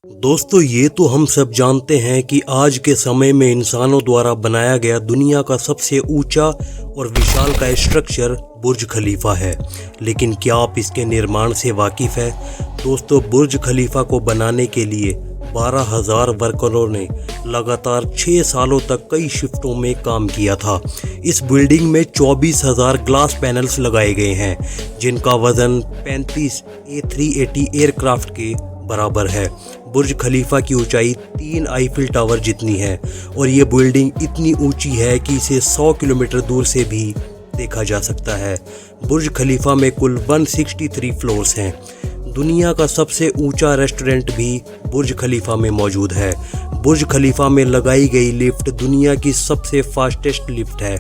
दोस्तों, ये तो हम सब जानते हैं कि आज के समय में इंसानों द्वारा बनाया गया दुनिया का सबसे ऊंचा और विशालकाय स्ट्रक्चर बुर्ज खलीफा है। लेकिन क्या आप इसके निर्माण से वाकिफ़ है? दोस्तों, बुर्ज खलीफा को बनाने के लिए 12,000 वर्करों ने लगातार 6 सालों तक कई शिफ्टों में काम किया था। इस बिल्डिंग में 24,000 ग्लास पैनल्स लगाए गए हैं, जिनका वजन 35 A380 एयरक्राफ्ट के बराबर है। बुर्ज खलीफा की ऊंचाई 3 आईफिल टावर जितनी है और ये बिल्डिंग इतनी ऊंची है कि इसे 100 किलोमीटर दूर से भी देखा जा सकता है। बुर्ज खलीफा में कुल 163 फ्लोर्स हैं। दुनिया का सबसे ऊंचा रेस्टोरेंट भी बुर्ज खलीफा में मौजूद है। बुर्ज खलीफा में लगाई गई लिफ्ट दुनिया की सबसे फास्टेस्ट लिफ्ट है।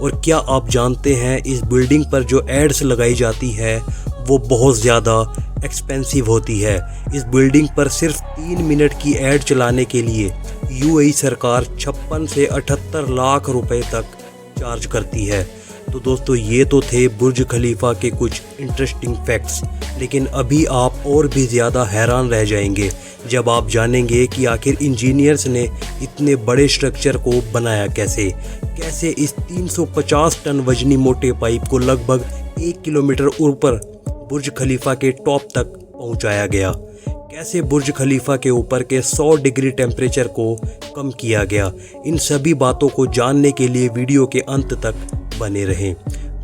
और क्या आप जानते हैं, इस बिल्डिंग पर जो एड्स लगाई जाती है वो बहुत ज़्यादा एक्सपेंसिव होती है। इस बिल्डिंग पर सिर्फ 3 मिनट की ऐड चलाने के लिए यूएई सरकार 56 से 78 लाख रुपए तक चार्ज करती है। तो दोस्तों, ये तो थे बुर्ज खलीफा के कुछ इंटरेस्टिंग फैक्ट्स, लेकिन अभी आप और भी ज़्यादा हैरान रह जाएंगे जब आप जानेंगे कि आखिर इंजीनियर्स ने इतने बड़े स्ट्रक्चर को बनाया कैसे इस 350 टन वजनी मोटे पाइप को लगभग 1 किलोमीटर ऊपर बुर्ज खलीफा के टॉप तक पहुंचाया गया। कैसे बुर्ज खलीफा के ऊपर के 100 डिग्री टेम्परेचर को कम किया गया। इन सभी बातों को जानने के लिए वीडियो के अंत तक बने रहें।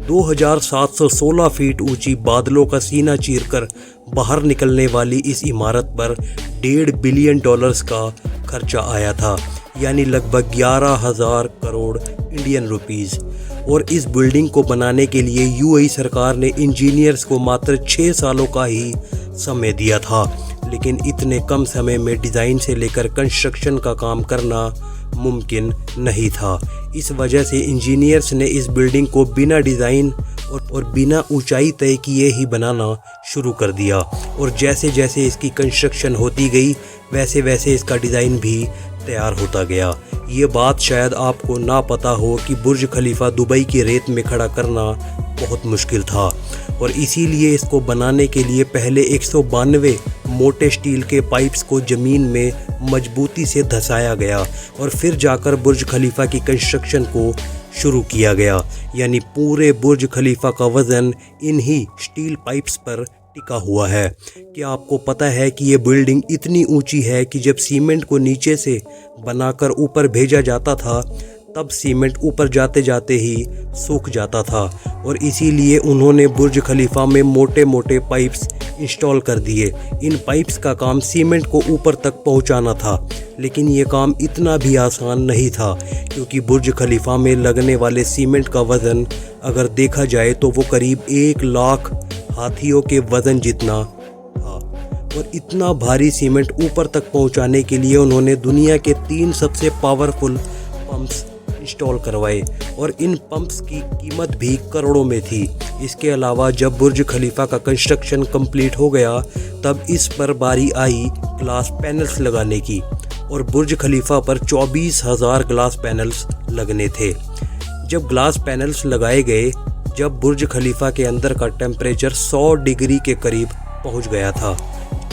2716 फीट ऊंची बादलों का सीना चीरकर बाहर निकलने वाली इस इमारत पर $1.5 बिलियन का खर्चा आया था, यानी लगभग 11,000 करोड़ इंडियन रुपीस। और इस बिल्डिंग को बनाने के लिए यूएई सरकार ने इंजीनियर्स को मात्र 6 सालों का ही समय दिया था। लेकिन इतने कम समय में डिज़ाइन से लेकर कंस्ट्रक्शन का काम करना मुमकिन नहीं था। इस वजह से इंजीनियर्स ने इस बिल्डिंग को बिना डिज़ाइन और बिना ऊंचाई तय किए ही बनाना शुरू कर दिया। और जैसे जैसे इसकी कंस्ट्रक्शन होती गई वैसे वैसे इसका डिज़ाइन भी तैयार होता गया। ये बात शायद आपको ना पता हो कि बुर्ज खलीफा दुबई की रेत में खड़ा करना बहुत मुश्किल था, और इसीलिए इसको बनाने के लिए पहले 192 मोटे स्टील के पाइप्स को ज़मीन में मजबूती से धंसाया गया और फिर जाकर बुर्ज खलीफा की कंस्ट्रक्शन को शुरू किया गया। यानी पूरे बुर्ज खलीफा का वज़न इन्हीं स्टील पाइप्स पर टिका हुआ है। क्या आपको पता है कि ये बिल्डिंग इतनी ऊंची है कि जब सीमेंट को नीचे से बनाकर ऊपर भेजा जाता था तब सीमेंट ऊपर जाते जाते ही सूख जाता था, और इसीलिए उन्होंने बुर्ज खलीफा में मोटे मोटे पाइप्स इंस्टॉल कर दिए। इन पाइप्स का काम सीमेंट को ऊपर तक पहुंचाना था, लेकिन ये काम इतना भी आसान नहीं था, क्योंकि बुर्ज खलीफा में लगने वाले सीमेंट का वज़न अगर देखा जाए तो वो करीब 1 लाख हाथियों के वज़न जितना था। और इतना भारी सीमेंट ऊपर तक पहुंचाने के लिए उन्होंने दुनिया के 3 सबसे पावरफुल पंप्स इंस्टॉल करवाए, और इन पंप्स की कीमत भी करोड़ों में थी। इसके अलावा जब बुर्ज खलीफा का कंस्ट्रक्शन कंप्लीट हो गया तब इस पर बारी आई ग्लास पैनल्स लगाने की, और बुर्ज खलीफा पर 24,000 ग्लास पैनल्स लगने थे। जब ग्लास पैनल्स लगाए गए, जब बुर्ज खलीफा के अंदर का टेम्परेचर 100 डिग्री के करीब पहुंच गया था,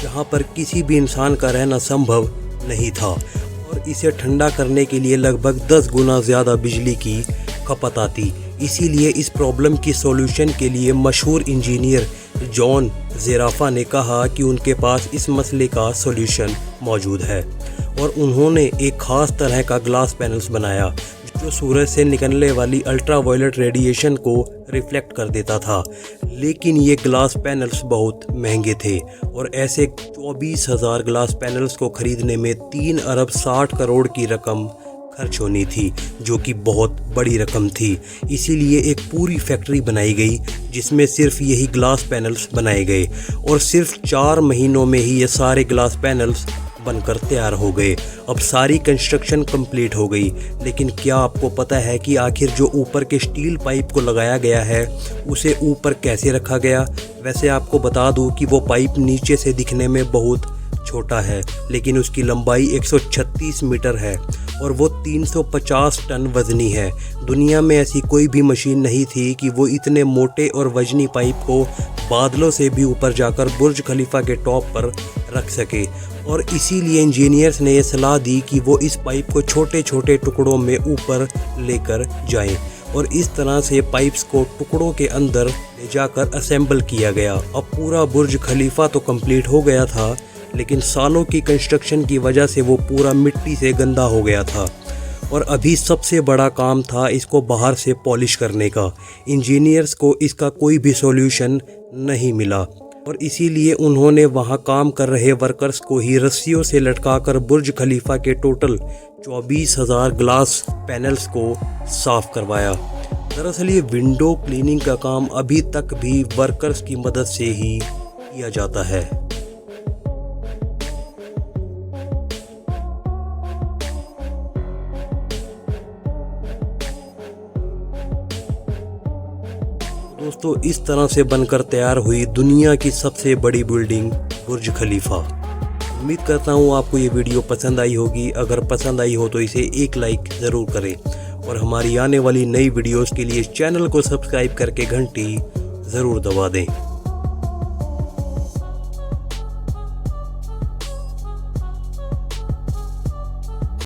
जहां पर किसी भी इंसान का रहना संभव नहीं था, और इसे ठंडा करने के लिए लगभग 10 गुना ज़्यादा बिजली की खपत आती। इसीलिए इस प्रॉब्लम की सॉल्यूशन के लिए मशहूर इंजीनियर जॉन ज़ेराफा ने कहा कि उनके पास इस मसले का सॉल्यूशन मौजूद है, और उन्होंने एक ख़ास तरह का ग्लास पैनल्स बनाया जो सूरज से निकलने वाली अल्ट्रावायलेट रेडिएशन को रिफ्लेक्ट कर देता था। लेकिन ये ग्लास पैनल्स बहुत महंगे थे, और ऐसे 24,000 ग्लास पैनल्स को खरीदने में 3 अरब 60 करोड़ की रकम खर्च होनी थी, जो कि बहुत बड़ी रकम थी। इसीलिए एक पूरी फैक्ट्री बनाई गई जिसमें सिर्फ यही ग्लास पैनल्स बनाए गए, और सिर्फ 4 महीनों में ही ये सारे ग्लास पैनल्स बनकर तैयार हो गए। अब सारी कंस्ट्रक्शन कंप्लीट हो गई, लेकिन क्या आपको पता है कि आखिर जो ऊपर के स्टील पाइप को लगाया गया है उसे ऊपर कैसे रखा गया? वैसे आपको बता दूं कि वो पाइप नीचे से दिखने में बहुत छोटा है, लेकिन उसकी लंबाई 136 मीटर है, और वो 350 टन वजनी है। दुनिया में ऐसी कोई भी मशीन नहीं थी कि वो इतने मोटे और वजनी पाइप को बादलों से भी ऊपर जाकर बुर्ज खलीफा के टॉप पर रख सके। और इसीलिए इंजीनियर्स ने ये सलाह दी कि वो इस पाइप को छोटे छोटे टुकड़ों में ऊपर लेकर जाएं और इस तरह से पाइप्स को टुकड़ों के अंदर ले जाकर असेंबल किया गया। अब पूरा बुर्ज खलीफा तो कंप्लीट हो गया था, लेकिन सालों की कंस्ट्रक्शन की वजह से वो पूरा मिट्टी से गंदा हो गया था और अभी सबसे बड़ा काम था इसको बाहर से पॉलिश करने का। इंजीनियर्स को इसका कोई भी सॉल्यूशन नहीं मिला और इसीलिए उन्होंने वहां काम कर रहे वर्कर्स को ही रस्सियों से लटकाकर बुर्ज खलीफा के टोटल 24,000 ग्लास पैनल्स को साफ करवाया। दरअसल ये विंडो क्लीनिंग का काम अभी तक भी वर्कर्स की मदद से ही किया जाता है। दोस्तों, इस तरह से बनकर तैयार हुई दुनिया की सबसे बड़ी बिल्डिंग बुर्ज खलीफा। उम्मीद करता हूँ आपको ये वीडियो पसंद आई होगी। अगर पसंद आई हो तो इसे एक लाइक ज़रूर करें और हमारी आने वाली नई वीडियोस के लिए चैनल को सब्सक्राइब करके घंटी ज़रूर दबा दें।